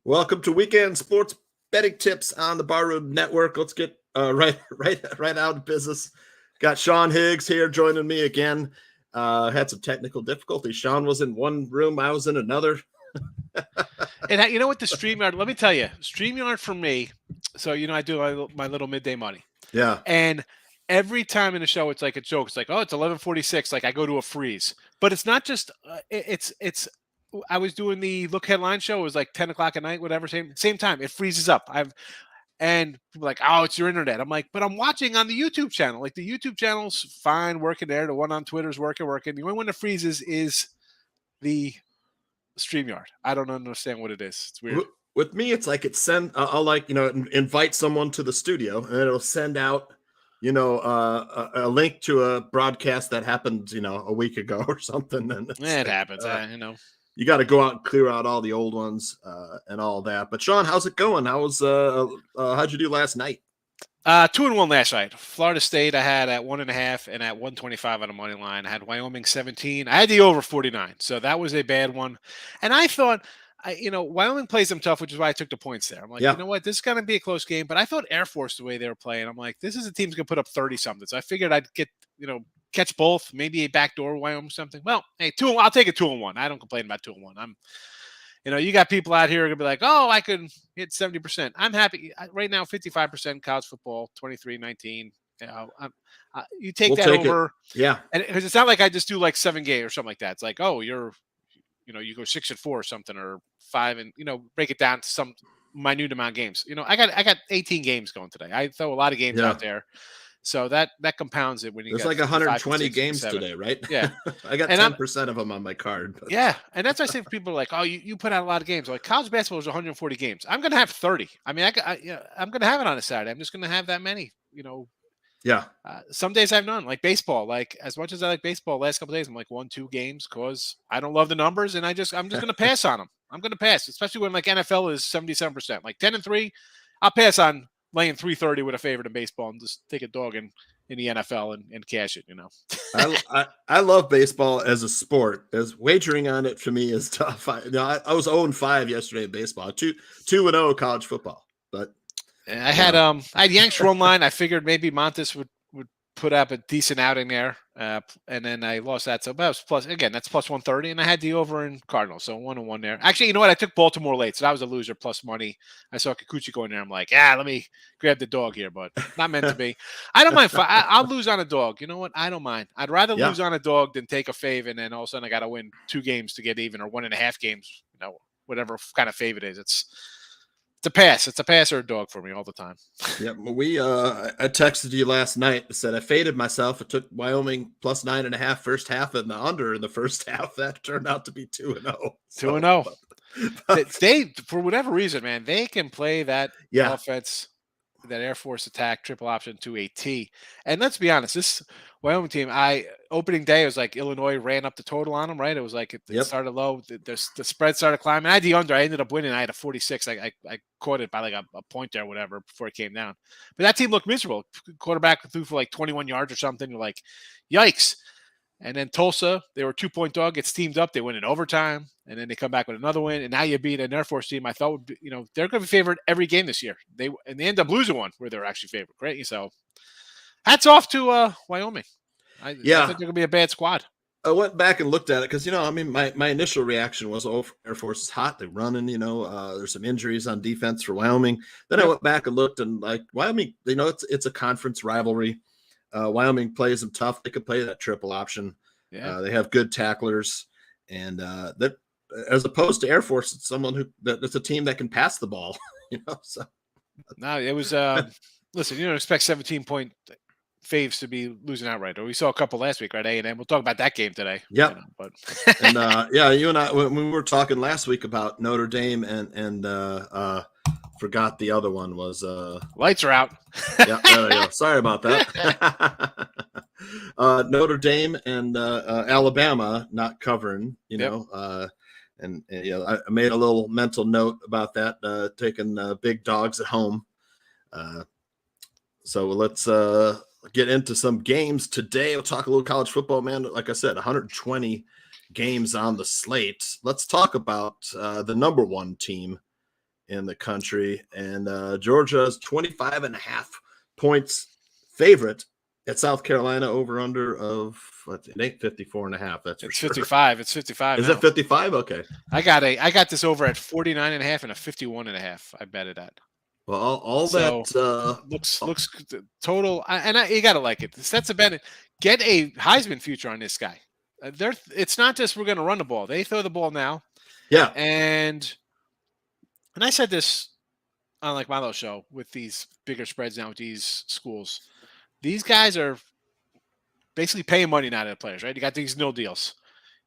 Welcome to Weekend Sports Betting Tips on the Barroom Network. Let's get right out of business. Got Sean Higgs here joining me again. Had some technical difficulties. Sean was in one room, I was in another. And you know what, the StreamYard, let me tell you, StreamYard for me, so, I do my little midday money. Yeah. And every time in the show, it's like a joke. It's like, oh, it's 11:46. Like I go to a freeze. But it's not just, I was doing the Look Headline show. It was like 10 o'clock at night, whatever, same time. It freezes up. And people are like, oh, it's your internet. I'm like, but I'm watching on the YouTube channel. Like the YouTube channel's fine working there. The one on Twitter's working. The only one that freezes is the StreamYard. I don't understand what it is. It's weird. With me, it's like I'll invite someone to the studio and it'll send out, a link to a broadcast that happened, a week ago or something. And it happens. You got to go out and clear out all the old ones and all that. But Sean, how's it going? How'd you do last night? 2-1 last night. Florida State I had at 1.5 and at 125 on the money line. I had Wyoming 17. I had the over 49, so that was a bad one. And I thought, Wyoming plays them tough, which is why I took the points there. I'm like, You know what, this is going to be a close game. But I thought Air Force, the way they were playing, I'm like, this is a team's going to put up 30 something. So I figured I'd get, catch both, maybe a backdoor Wyoming something. Well, hey, I'll take a 2-1. I don't complain about 2-1. You got people out here who are going to be like, oh, I could hit 70%. I'm happy. Right now, 55% college football, 23-19. You take that over. Yeah. And because it's not like I just do like 7 games or something like that. It's like, oh, you go 6-4 or something, or 5 and, break it down to some minute amount of games. I got 18 games going today. I throw a lot of games out there. So that compounds it when you get like 120 games today, right? Yeah. I got 10% of them on my card. But. Yeah. And that's why I say people are like, oh, you put out a lot of games. Like college basketball is 140 games. I'm going to have 30. I mean, I'm going to have it on a Saturday. I'm just going to have that many, Yeah. Some days I have none. Like baseball, like as much as I like baseball, last couple of days I'm like 1-2 games because I don't love the numbers, and I'm just going to pass on them. I'm going to pass, especially when like NFL is 77%, like 10-3. I'll pass on laying 330 with a favorite in baseball and just take a dog in the NFL and cash it. I love baseball as a sport. As wagering on it for me is tough. I was 0-5 yesterday in baseball. 2-0 college football, but. I had Yanks run line. I figured maybe Montes would put up a decent outing there, and then I lost that. So that was that's plus 130, and I had the over in Cardinals, so 1-1 there. Actually, you know what? I took Baltimore late, so that was a loser plus money. I saw Kikuchi going there. I'm like, let me grab the dog here, but not meant to be. I don't mind. I'll lose on a dog. You know what? I don't mind. I'd rather lose on a dog than take a fave, and then all of a sudden I got to win 2 games to get even, or 1.5 games. Whatever kind of fave it is. It's a pass. It's a pass or a dog for me all the time. Yeah, I texted you last night. I said I faded myself. I took Wyoming plus 9.5 first half and the under in the first half. That turned out to be 2-0. 2-0. They, for whatever reason, man, they can play that offense, that Air Force attack, triple option to a T. And let's be honest, this Wyoming team, opening day, it was like Illinois ran up the total on them, right? It was like it started low. The spread started climbing. I had the under. I ended up winning. I had a 46. I caught it by like a point there or whatever before it came down. But that team looked miserable. Quarterback threw for like 21 yards or something. You're like, yikes. And then Tulsa, they were 2-point dog, gets teamed up. They win in overtime, and then they come back with another win. And now you beat an Air Force team I thought would be, they're going to be favored every game this year. They end up losing one where they're actually favored. Great. So hats off to Wyoming. I think they're going to be a bad squad. I went back and looked at it because, my initial reaction was, Air Force is hot. They're running, there's some injuries on defense for Wyoming. Then I went back and looked, and like Wyoming, it's a conference rivalry. Wyoming plays them tough. They could play that triple option. Yeah. They have good tacklers, and that, as opposed to Air Force, it's someone that's a team that can pass the ball. So no, it was. Listen, you don't expect 17-point faves to be losing outright. Or we saw a couple last week, right? A&M. We'll talk about that game today. Yeah, but and you and I, when we were talking last week about Notre Dame and forgot the other one was lights are out. Yeah, there we go. Sorry about that. Notre Dame and Alabama not covering, I made a little mental note about that, taking big dogs at home. So let's get into some games today. We'll talk a little college football, man. Like I said, 120 games on the slate. Let's talk about the number one team in the country. And Georgia's 25.5 points favorite at South Carolina, over under of, it ain't 54.5. That's for sure. 55. It's 55. Is it 55? Okay. I got this over at 49.5 and a 51.5. I bet it at. Well, all that looks total, and you gotta like it. That's a bet. Get a Heisman future on this guy. It's not just we're going to run the ball. They throw the ball now. Yeah, and I said this on like my little show with these bigger spreads now with these schools. These guys are basically paying money now to the players, right? You got these nil deals.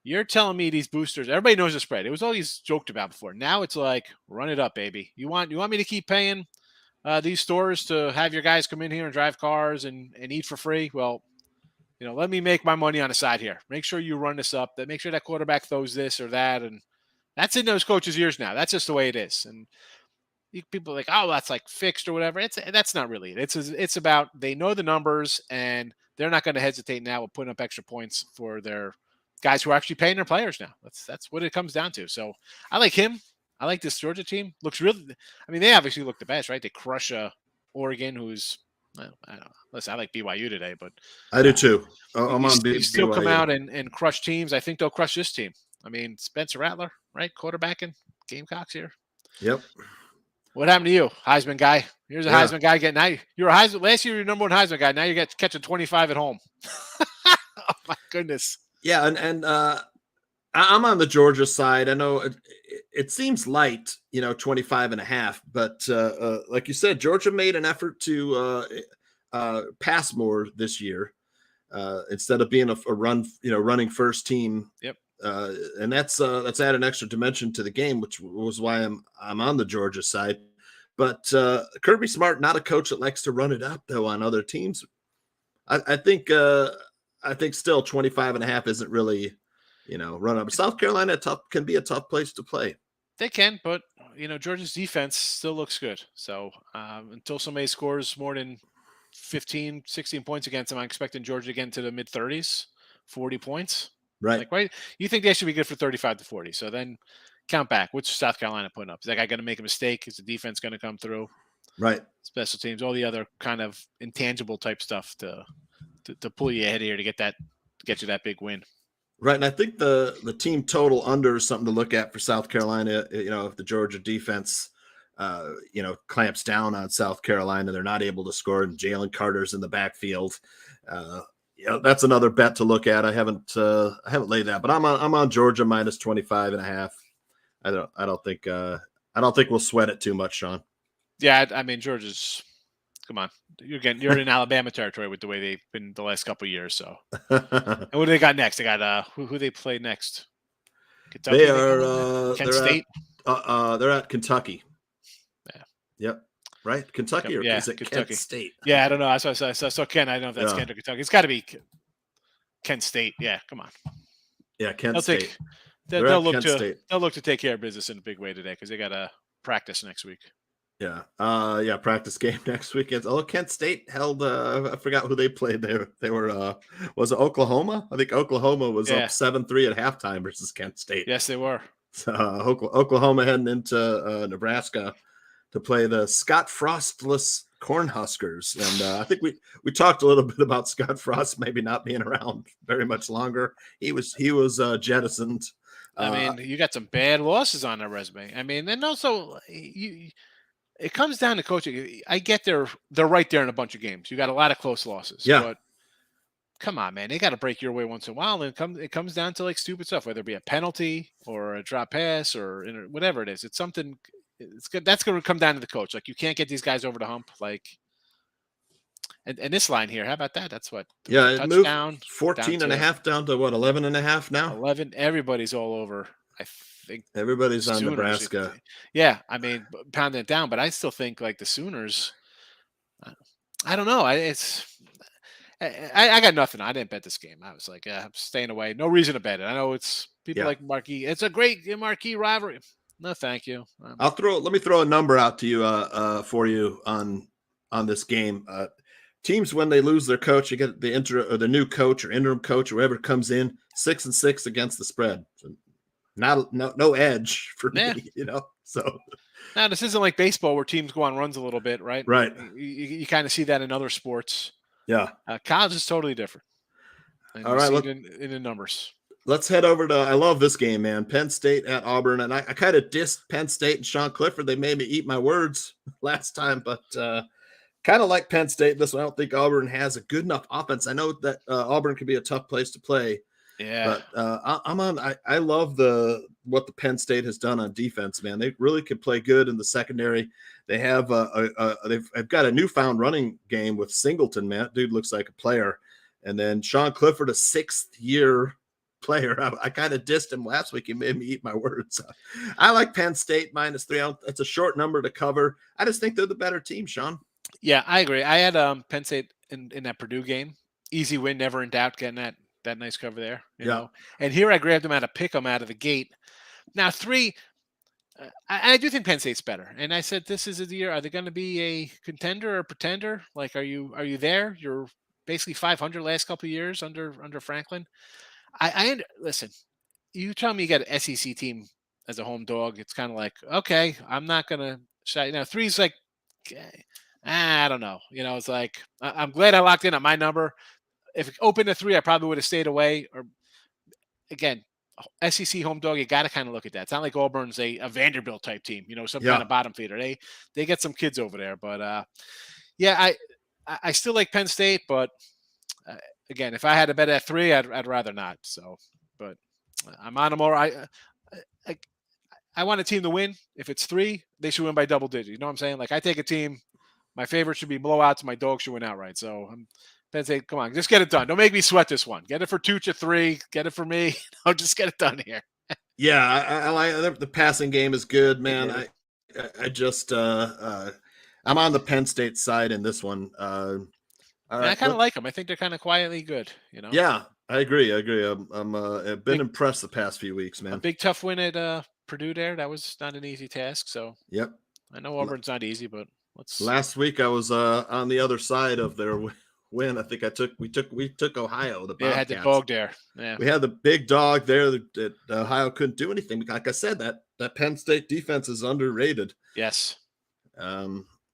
You're telling me these boosters, everybody knows the spread. It was always joked about before. Now it's like, run it up, baby. You want me to keep paying these stores to have your guys come in here and drive cars and eat for free? Well, let me make my money on the side here. Make sure you run this up. Make sure that quarterback throws this or that. And that's in those coaches' ears now. That's just the way it is. And people are like, oh, that's like fixed or whatever. That's not really it. It's about they know the numbers and they're not going to hesitate now with putting up extra points for their guys who are actually paying their players now. That's what it comes down to. So I like him. I like this Georgia team. Looks really. I mean, they obviously look the best, right? They crush Oregon, who's. Well, I don't know. Listen, I like BYU today, but I do too. I'm on BYU. Still come out and crush teams. I think they'll crush this team. I mean, Spencer Rattler, right? Quarterbacking Gamecocks here. Yep. What happened to you, Heisman guy? Here's a Heisman guy getting now. You're a Heisman. Last year, you're number one Heisman guy. Now you get catching 25 at home. Oh my goodness. Yeah, and I'm on the Georgia side. I know it seems light, 25.5, but like you said, Georgia made an effort to pass more this year instead of being a run, running first team. Yep. And that's add an extra dimension to the game, which was why I'm on the Georgia side. But Kirby Smart, not a coach that likes to run it up though on other teams. I think still 25.5 isn't really, run up. South Carolina can be a tough place to play. They can, but Georgia's defense still looks good. So until somebody scores more than 15, 16 points against them, I'm expecting Georgia to get into the mid 30s, 40 points. Right. Right. You think they should be good for 35 to 40. So then count back. What's South Carolina putting up? Is that guy going to make a mistake? Is the defense going to come through? Right. Special teams, all the other kind of intangible type stuff to pull you ahead here to get you that big win. Right. And I think the team total under is something to look at for South Carolina. If the Georgia defense, clamps down on South Carolina, they're not able to score, and Jalen Carter's in the backfield. That's another bet to look at. I haven't laid that, but I'm on Georgia minus 25.5. I don't think we'll sweat it too much, Sean. Yeah, I mean Georgia's. Come on, you're in Alabama territory with the way they've been the last couple of years. So, and what do they got next? They got who they play next? Kentucky. They are Kent State. They're at Kentucky. Yeah. Yep. Right, Kentucky, or is it Kentucky. Kent State? Yeah, I don't know. I saw Ken. I don't know if that's Kent or Kentucky. It's got to be Kent State. Yeah, come on. Yeah, Kent State. They'll look to take care of business in a big way today because they got a practice next week. Yeah. Practice game next weekend. Kent State held. I forgot who they played. They were. Was it Oklahoma? I think Oklahoma was up 7-3 at halftime versus Kent State. Yes, they were. So Oklahoma heading into Nebraska to play the Scott Frostless Cornhuskers. And I think we talked a little bit about Scott Frost maybe not being around very much longer. He was jettisoned. I mean, you got some bad losses on their resume. I mean, and also it comes down to coaching. I get they're right there in a bunch of games. You got a lot of close losses. Yeah. But come on, man. They got to break your way once in a while. And it comes down to like stupid stuff, whether it be a penalty or a drop pass or whatever it is. It's something. It's good. That's going to come down to the coach. Like you can't get these guys over the hump. Like, and this line here, how about that? That's what. Yeah, it moved 14.5 down to what, 11.5 now? 11. Everybody's all over. I think everybody's on Nebraska. Yeah, I mean, pounding it down, but I still think like the Sooners. I don't know. I got nothing. I didn't bet this game. I was like, I'm staying away. No reason to bet it. I know it's people like marquee. It's a great marquee rivalry. No, thank you. Let me throw a number out to you for you on this game. Teams, when they lose their coach, you get the new coach or interim coach or whoever comes in, 6-6 against the spread. So no edge for me, So Now, this isn't like baseball where teams go on runs a little bit, right? Right. You kind of see that in other sports. Yeah. College is totally different. And All you right. see it in the numbers. Let's head over to, I love this game, man. Penn State at Auburn. And I kind of dissed Penn State and Sean Clifford. They made me eat my words last time, but kind of like Penn State. This one, I don't think Auburn has a good enough offense. I know that Auburn can be a tough place to play. Yeah. But I love what the Penn State has done on defense, man. They really can play good in the secondary. They have they've got a newfound running game with Singleton, man. That dude looks like a player. And then Sean Clifford, a 6th-year player. I kind of dissed him last week. He made me eat my words. I like Penn State -3. It's a short number to cover. I just think they're the better team, Sean. Yeah, I agree. I had Penn State in that Purdue game. Easy win, never in doubt, getting that nice cover there. You know? And here I grabbed them out of pick 'em out of the gate. Now 3, I do think Penn State's better. And I said, this is the year. Are they going to be a contender or a pretender? Like, are you there? You're basically 500 last couple of years under Franklin. Listen. You tell me you got an SEC team as a home dog. It's kind of like, okay, I'm not gonna shy. Now 3's like, I don't know. You know, it's like I'm glad I locked in on my number. If it opened to 3, I probably would have stayed away. Or again, SEC home dog, you got to kind of look at that. It's not like Auburn's a Vanderbilt type team, you know, some kind of bottom feeder. They get some kids over there, but yeah, I still like Penn State, but again, if I had to bet at 3, I'd rather not. So, but I'm on them. I want a team to win. If it's 3, they should win by double digits. You know what I'm saying? Like, I take a team. My favorite should be blowouts. My dog should win outright. So Penn State, come on, just get it done. Don't make me sweat this one. Get it for Tuch at 3. Get it for me. Just get it done here. Yeah, I like the passing game is good, man. I just I'm on the Penn State side in this one. I kind of like them. I think they're kind of quietly good. You know. Yeah, I agree. I've been impressed the past few weeks, man. A big tough win at Purdue there. That was not an easy task. So yep. I know Auburn's not easy, but last week I was on the other side of their win. I think we took Ohio. The Bobcats. Had the dog there. Yeah, we had the big dog there that Ohio couldn't do anything. Like I said, that Penn State defense is underrated. Yes.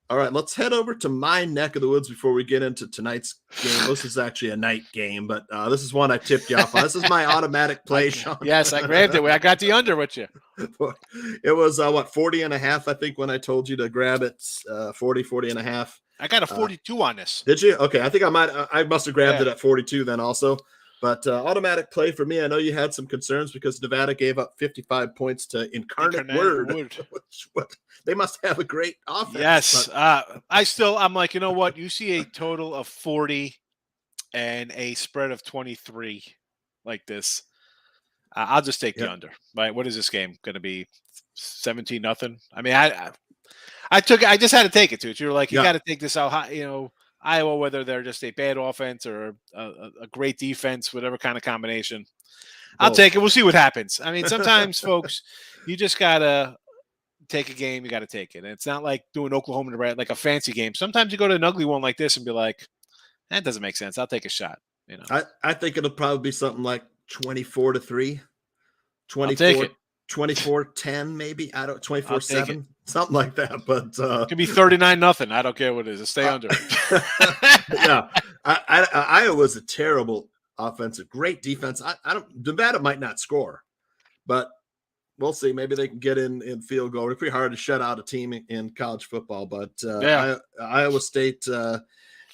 All right, let's head over to my neck of the woods before we get into tonight's game. This is actually a night game, but this is one I tipped you off on. This is my automatic play, Sean. Yes, I grabbed it. I got the under with you. It was, 40.5, I think, when I told you to grab it, 40.5. I got a 42 on this. Did you? Okay, I think I must have grabbed it at 42 then also. But automatic play for me. I know you had some concerns because Nevada gave up 55 points to Incarnate Word. They must have a great offense. Yes. I'm like, you know what? You see a total of 40 and a spread of 23 like this. I'll just take the under. Right? What is this game going to be? 17-0? I mean, I just had to take it to it. You're like, you got to take this out high, you know. Iowa, whether they're just a bad offense or a great defense, whatever kind of combination, I'll take it. We'll see what happens. I mean, sometimes, folks, you just got to take a game. You got to take it. And it's not like doing Oklahoma like a fancy game. Sometimes you go to an ugly one like this and be like, that doesn't make sense. I'll take a shot. You know, I think it'll probably be something like 24-3, 24-10, maybe. I don't 24-7. Something like that, but it could be 39-0. I don't care what it is. Stay under. Yeah, Iowa's a terrible offensive, great defense. Nevada might not score, but we'll see. Maybe they can get in field goal. It's pretty hard to shut out a team in college football, but Iowa State.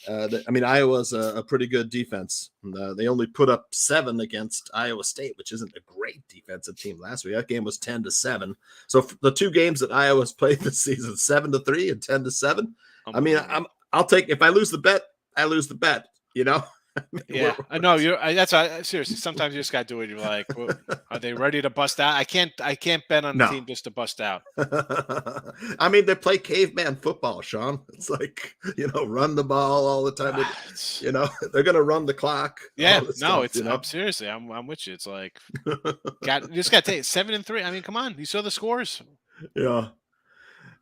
Iowa's a pretty good defense. They only put up 7 against Iowa State, which isn't a great defensive team last week. That game was 10-7. So the 2 games that Iowa's played this season, 7-3 and 10-7. I mean, I'll take, if I lose the bet, I lose the bet, you know? Yeah, I know seriously. Sometimes you just got to do it. You're like, well, are they ready to bust out? I can't bet on the team just to bust out. I mean, they play caveman football, Sean. It's like, you know, run the ball all the time. You know, they're gonna run the clock. Yeah, seriously. I'm with you. It's like, you just got to take 7-3. I mean, come on, you saw the scores. Yeah.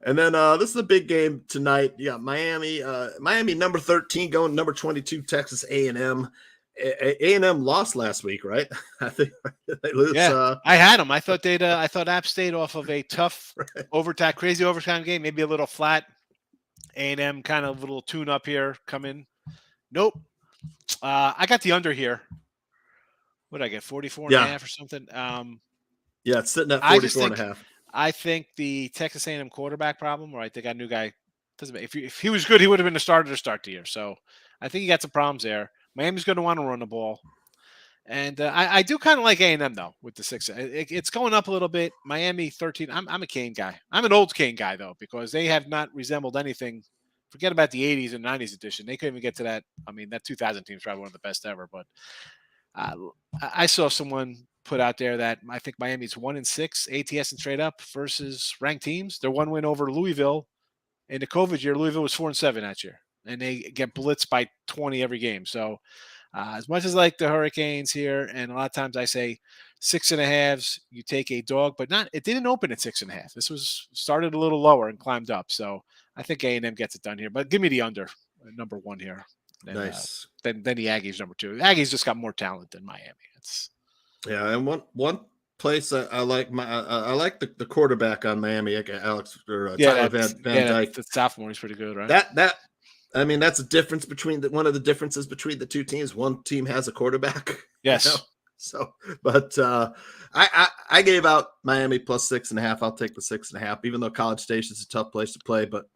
And then this is a big game tonight. Yeah, Miami number 13 going number 22 Texas A&M. A&M lost last week, right? I think they lose. Yeah, I had them. I thought I thought App State off of a tough right. crazy overtime game, maybe a little flat. A&M kind of a little tune up here, come in. Nope. I got the under here. What did I get? 44 and a half or something. Yeah, it's sitting at 44 and a half. I think the Texas A&M quarterback problem, right? They got a new guy. Doesn't matter. If he was good, he would have been the starter to start the year. So I think he got some problems there. Miami's going to want to run the ball. And I do kind of like A&M, though, with the 6. It's going up a little bit. Miami 13. I'm a Kane guy. I'm an old Kane guy, though, because they have not resembled anything. Forget about the 80s and 90s edition. They couldn't even get to that. I mean, that 2000 team is probably one of the best ever. But I saw someone put out there that I think Miami's 1-6 ATS and straight up versus ranked teams. They're one win over Louisville. In the COVID year, Louisville was 4-7 that year. And they get blitzed by 20 every game. So as much as I like the Hurricanes here, and a lot of times I say 6.5s, you take a dog, but it didn't open at 6.5. This was started a little lower and climbed up. So I think A&M gets it done here, but give me the under, number 1 here. And, nice. Then the Aggies number 2. The Aggies just got more talent than Miami. And one place I like I like the quarterback on Miami, Alex or Tyler Van Dyke. The sophomore, he's pretty good, right? That I mean, that's a difference between one of the differences between the two teams. One team has a quarterback. Yes. You know? So, but I gave out Miami plus 6.5. I'll take the 6.5, even though College Station is a tough place to play. But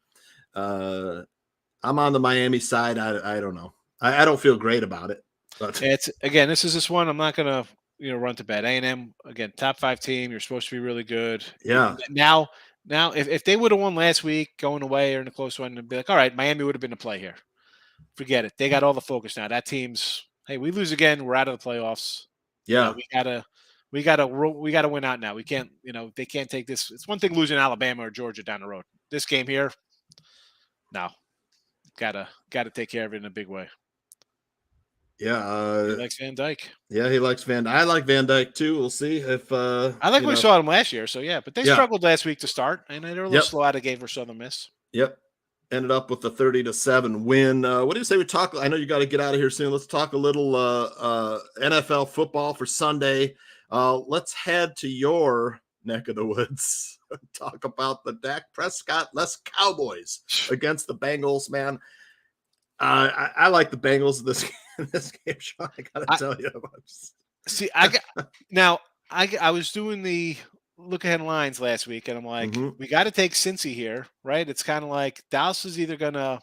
I'm on the Miami side. I don't know. I don't feel great about it. But this is one I'm not gonna run to bed. A&M again, top 5 team. You're supposed to be really good. Yeah. Now, if they would have won last week, going away or in a close one, and be like, all right, Miami would have been the play here. Forget it. They got all the focus now. That team's, hey, we lose again, we're out of the playoffs. Yeah, we gotta win out now. We can't, they can't take this. It's one thing losing Alabama or Georgia down the road. This game here, no, gotta take care of it in a big way. Yeah, he likes Van Dyke. Yeah, he likes I like Van Dyke too. We'll see if I like we saw him last year. So yeah, but they struggled last week to start, and they're a little slow out of game for Southern Miss. Yep, ended up with a 30-7 win. What do you say we talk? I know you got to get out of here soon. Let's talk a little NFL football for Sunday. Let's head to your neck of the woods. Talk about the Dak Prescott-less Cowboys against the Bengals. Man, I like the Bengals in this game, Sean. I gotta tell you. See, I was doing the look ahead lines last week, and I'm like, we got to take Cincy here, right? It's kind of like Dallas is either gonna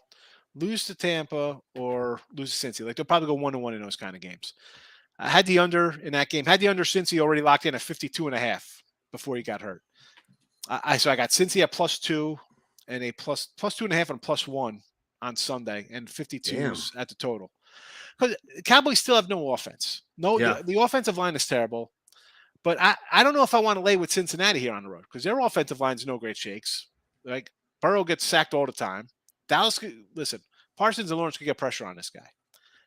lose to Tampa or lose to Cincy. Like they'll probably go 1-1 in those kind of games. I had the under in that game. Had the under Cincy already locked in at 52.5 before he got hurt. So I got Cincy at +2 and a plus 2.5 and +1 on Sunday, and 52s at the total. Because Cowboys still have no offense. The offensive line is terrible. But I don't know if I want to lay with Cincinnati here on the road because their offensive line is no great shakes. Like Burrow gets sacked all the time. Dallas, listen, Parsons and Lawrence could get pressure on this guy.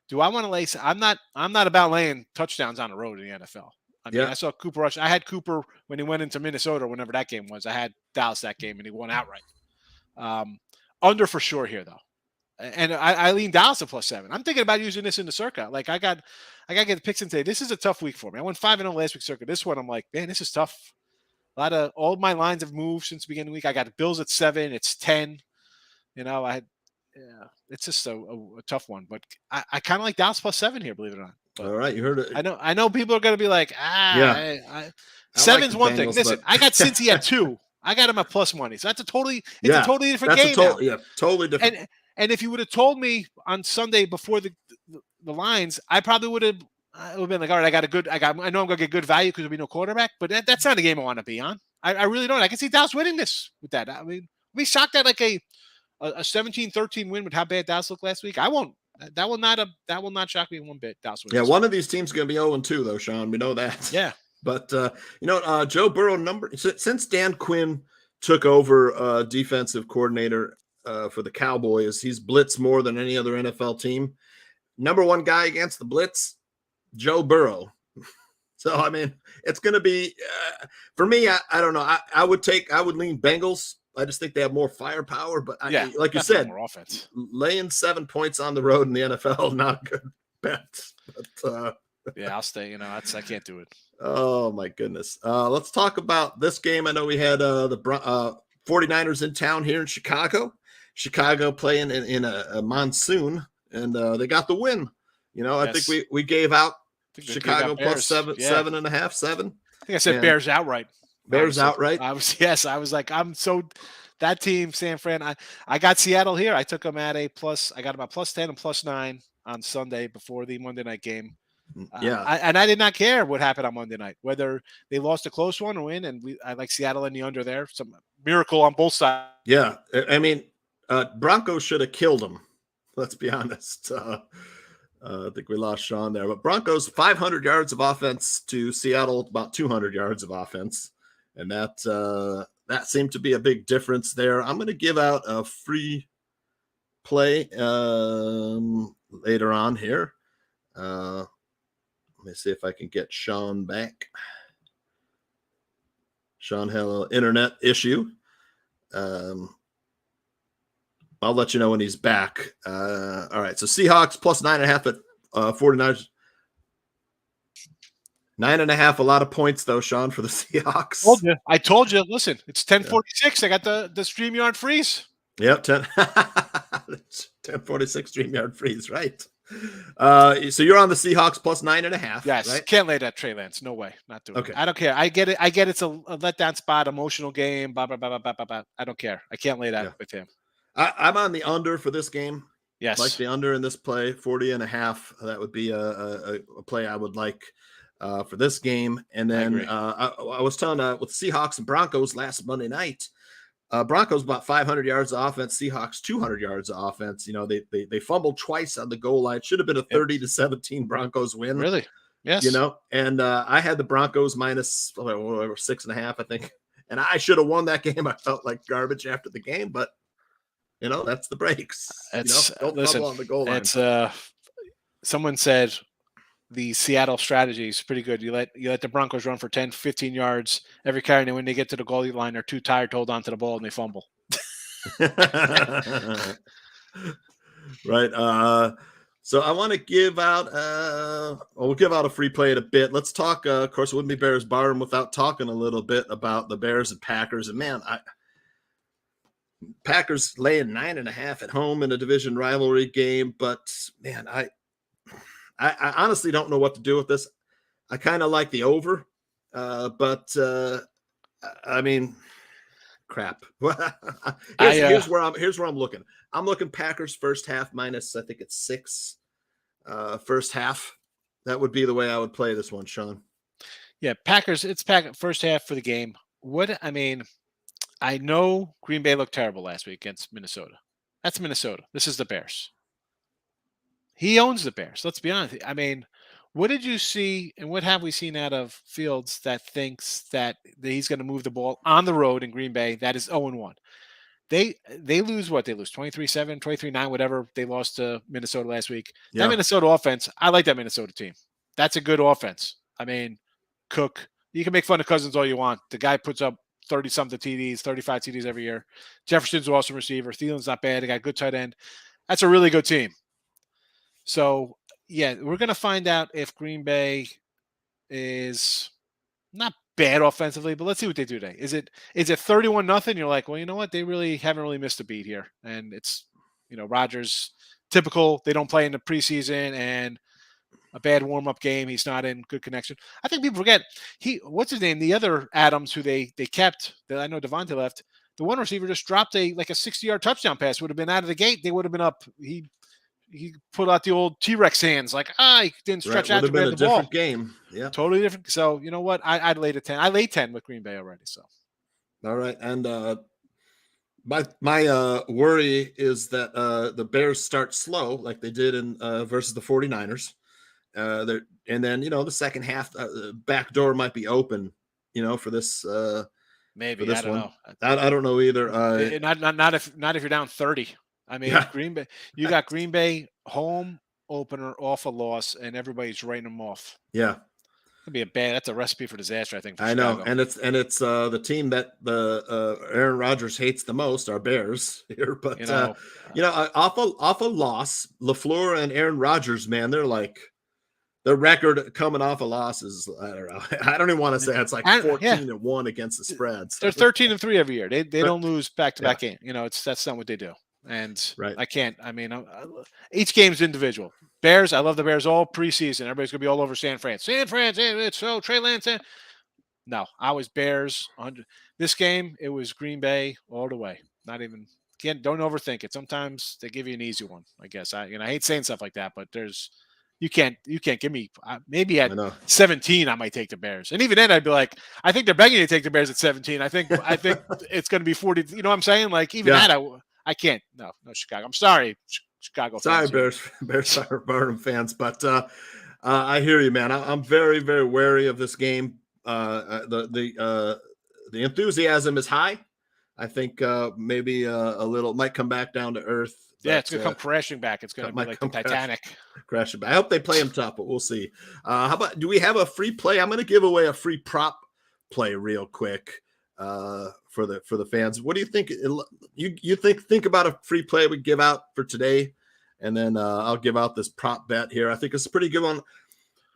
Do I want to lay? I'm not about laying touchdowns on the road in the NFL. I mean, I saw Cooper rush. I had Cooper when he went into Minnesota, whenever that game was. I had Dallas that game, and he won outright. Under for sure here, though. And I lean Dallas at +7. I'm thinking about using this in the circa. Like I got to get the picks in today. This is a tough week for me. I went 5-0 last week circa. This one, I'm like, man, this is tough. All my lines have moved since the beginning of the week. I got the Bills at 7. It's 10. It's just a tough one. But I kind of like Dallas +7 here, believe it or not. But all right, you heard it. I know people are going to be like, 7's like one thing. Listen, I got Cincy at 2. I got him at plus money. So it's a totally different game. Totally different. And if you would have told me on Sunday before the lines, I probably would have been like, all right, I know I'm going to get good value because there'll be no quarterback, but that's not a game I want to be on. I really don't. I can see Dallas winning this with that. I mean, we shocked at like a 17-13 win with how bad Dallas looked last week. I won't. That will not shock me one bit. Dallas wins. Yeah, one of these teams is going to be 0-2 though, Sean. We know that. Yeah. But Joe Burrow since Dan Quinn took over defensive coordinator for the Cowboys, he's blitzed more than any other NFL team. Number one guy against the blitz, Joe Burrow. So I mean, it's going to be for me. I don't know. I would lean Bengals. I just think they have more firepower. But like you said, more offense. Laying 7 points on the road in the NFL, not good. bet. But yeah, I'll stay. I can't do it. Oh my goodness. Let's talk about this game. I know we had the 49ers in town here in Chicago. Chicago playing in a monsoon, and they got the win. I think we gave out Chicago plus seven, yeah. 7.5, 7. I think I said Bears outright. Bears outright. I was like, that team, San Fran. I got Seattle here. I took them at a plus. I got them at plus 10 and plus 9 on Sunday before the Monday night game. Yeah, I did not care what happened on Monday night, whether they lost a close one or win, and I like Seattle in the under there. Some miracle on both sides. Yeah, I mean, Broncos should have killed them. Let's be honest. I think we lost Sean there, but Broncos 500 yards of offense to Seattle about 200 yards of offense, and that seemed to be a big difference there. I'm going to give out a free play later on here. Let me see if I can get Sean back. Sean had an internet issue. I'll let you know when he's back. All right. So Seahawks plus 9.5 at 49ers. 9.5, a lot of points though, Sean, for the Seahawks. I told you. Listen, it's 10:46. I got the StreamYard freeze. Yep, 10:46 StreamYard freeze, right? So you're on the Seahawks plus 9.5. Yes, right? Can't lay that Trey Lance. No way, not doing it. I don't care. I get it. It's a letdown spot, emotional game. Blah blah blah blah blah blah. I don't care. I can't lay that with him. I'm on the under for this game. Yes, like the under in this play, 40.5. That would be a play I would like for this game. And then I was telling with Seahawks and Broncos last Monday night. Broncos about 500 yards of offense. Seahawks 200 yards of offense. They fumbled twice on the goal line. Should have been a 30-17 Broncos win. Really? Yes. And I had the Broncos minus 6.5, I think. And I should have won that game. I felt like garbage after the game, but that's the breaks. Don't fumble on the goal line. Someone said the Seattle strategy is pretty good. You let the Broncos run for 10, 15 yards every carry, and when they get to the goal line, they're too tired to hold on to the ball and they fumble. Right. So I want to give out we'll give out a free play in a bit. Let's talk of course it wouldn't be Bears Barroom without talking a little bit about the Bears and Packers. And man, Packers laying 9.5 at home in a division rivalry game, but man, I honestly don't know what to do with this. I kind of like the over, but I mean, crap. Here's where I'm looking. I'm looking Packers first half minus, I think it's 6 first half. That would be the way I would play this one, Sean. Yeah, Packers. It's first half for the game. I know Green Bay looked terrible last week against Minnesota. That's Minnesota. This is the Bears. He owns the Bears. Let's be honest. I mean, what did you see and what have we seen out of Fields that thinks that he's going to move the ball on the road in Green Bay? That is 0-1. They lose what? They lose 23-7, 23-9, whatever they lost to Minnesota last week. Yeah. That Minnesota offense, I like that Minnesota team. That's a good offense. I mean, Cook, you can make fun of Cousins all you want. The guy puts up 30-something TDs, 35 TDs every year. Jefferson's an awesome receiver. Thielen's not bad. They got a good tight end. That's a really good team. So, yeah, we're going to find out if Green Bay is not bad offensively, but let's see what they do today. Is it 31-0? You're like, well, you know what? They really haven't really missed a beat here. And it's, Rodgers, typical. They don't play in the preseason and a bad warm-up game. He's not in good connection. I think people forget what's his name? The other Adams who they kept, that I know Devontae left, the one receiver just dropped a 60-yard touchdown pass. Would have been out of the gate. They would have been up. He put out the old T-Rex hands, he didn't stretch out to grab the ball. Different game. Yeah. Totally different. So, you know what? I'd lay to 10. I laid 10 with Green Bay already. So. All right. And my worry is that the Bears start slow like they did in versus the 49ers. And then, the second half, back door might be open, for this. Maybe. For this I don't know. I don't know either. Not if you're down 30. I mean, Green Bay, you got Green Bay home opener off a loss, and everybody's writing them off. Yeah. That's a recipe for disaster, I think. For I Chicago. know, and it's the team that Aaron Rodgers hates the most, our Bears here. But awful loss. LaFleur and Aaron Rodgers, man, they're like their record coming off of losses. I don't know. I don't even want to say it's like 14-1 against the spreads. They're 13-3 every year. They don't lose back-to-back games. That's not what they do. And I can't. I mean, each game's individual. Bears, I love the Bears all preseason. Everybody's gonna be all over San Fran. It's so Trey Lance. No, I was Bears. This game, it was Green Bay all the way. Not even. Again, don't overthink it. Sometimes they give you an easy one. I guess I hate saying stuff like that, but you can't give me maybe at 17 I might take the Bears, and even then I'd be like, I think they're begging you to take the Bears at 17. I think it's going to be 40. You know what I'm saying? Like even that I can't. No, Chicago. I'm sorry, Chicago. Sorry, fans Bears Barroom fans, but I hear you, man. I'm very, very wary of this game. The enthusiasm is high. I think maybe a little might come back down to earth. Yeah, it's gonna come crashing back. It's gonna be like the Titanic. Crashing back. I hope they play them tough, but we'll see. How about? Do we have a free play? I'm gonna give away a free prop play real quick. For the fans, what do you think? You think about a free play we give out for today, and then I'll give out this prop bet here. I think it's a pretty good one.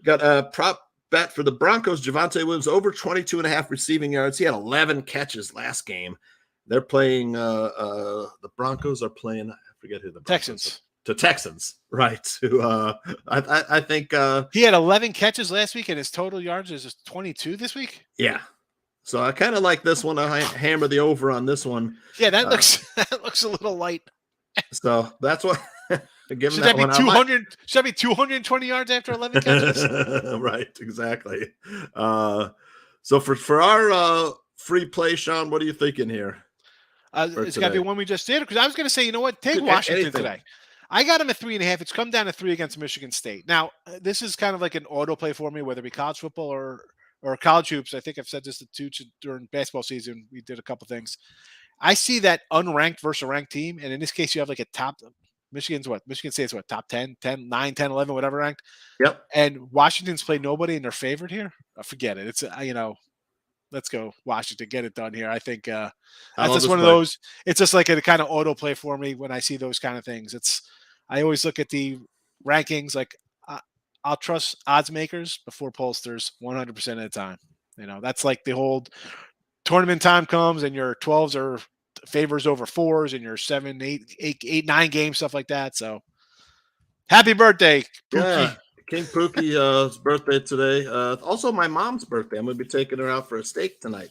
Got a prop bet for the Broncos. Javonte Williams over 22.5 receiving yards. He had 11 catches last game. They're playing. The Broncos are playing. I forget who the Texans. The Texans, right? Who I think he had 11 catches last week, and his total yards is 22 this week. Yeah. So I kind of like this one. I hammer the over on this one. Yeah, that looks a little light. So that's what. Should that be 200? Should that be 220 yards after 11 catches? Right, exactly. So for our free play, Sean, what are you thinking here? It's got to be one we just did, because I was going to say, you know what, take Washington today. I got him at 3.5. It's come down to 3 against Michigan State. Now, this is kind of like an auto play for me, whether it be college football or college hoops. I think I've said this to Tooch during basketball season. We did a couple things. I see that unranked versus a ranked team, and in this case, you have like a top. Michigan State's top 10, 9, 10, 11, whatever ranked. Yep. And Washington's played nobody, and they're favored here. Forget it. It's let's go Washington, get it done here. I think that's just one of those. It's just like a kind of auto play for me when I see those kind of things. I always look at the rankings like I'll trust odds makers before pollsters 100% of the time. That's like the whole tournament time comes and your 12s are favors over 4s and your 7, 8, 9 games, stuff like that. So happy birthday, Pookie. Yeah, King Pookie's birthday today. Also my mom's birthday. I'm going to be taking her out for a steak tonight.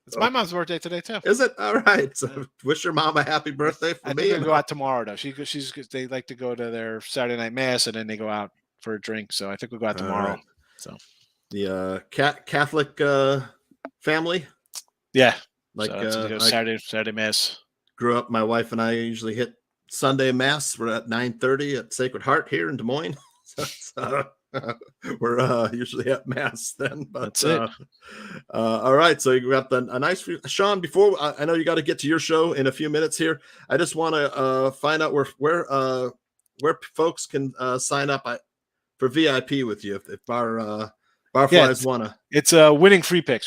It's my mom's birthday today too. Is it? All right. So wish your mom a happy birthday for me. I think they go out tomorrow though. They like to go to their Saturday night mass and then they go out for a drink. So I think we'll go out tomorrow. Right. So the Catholic family. Yeah. Like so Saturday mass. Grew up. My wife and I usually hit Sunday mass. We're at 9:30 at Sacred Heart here in Des Moines. So, we're usually at mass then. But that's it. All right. So you got a nice Sean. Before I know you got to get to your show in a few minutes here. I just want to find out where folks can sign up for VIP with you if our Barflies wanna. It's winning free picks.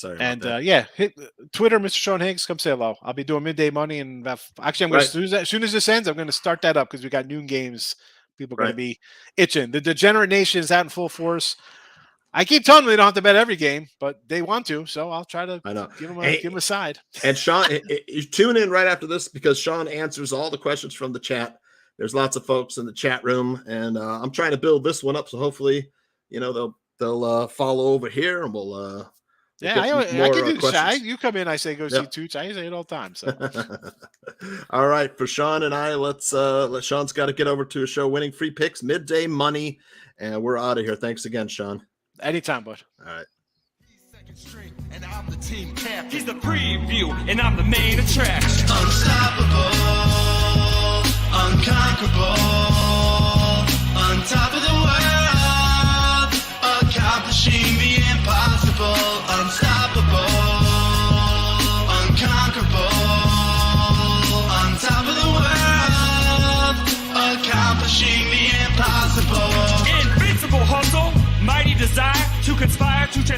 Sorry. And hit Twitter, Mr. Sean Higgs. Come say hello. I'll be doing midday money, and actually, I'm going to as soon as this ends, I'm going to start that up because we got noon games. People are going to be itching. The Degenerate Nation is out in full force. I keep telling them they don't have to bet every game, but they want to, so I'll try to give them a side. And Sean, you tune in right after this because Sean answers all the questions from the chat. There's lots of folks in the chat room, and I'm trying to build this one up, so hopefully. They'll follow over here and we'll I can do this. You come in, I say go see Toots. I say it all the time. So all right, for Sean and I, let's let Sean's got to get over to a show, Winning Free Picks, Midday Money, and we're out of here. Thanks again, Sean. Anytime, bud. All right. And I'm the team captain. He's the preview, and I'm the main attraction. Unstoppable, unconquerable, on top of the world, accomplishing the impossible. Unstoppable, unconquerable, on top of the world, accomplishing the impossible. Invincible hustle, mighty to conspire to transpire.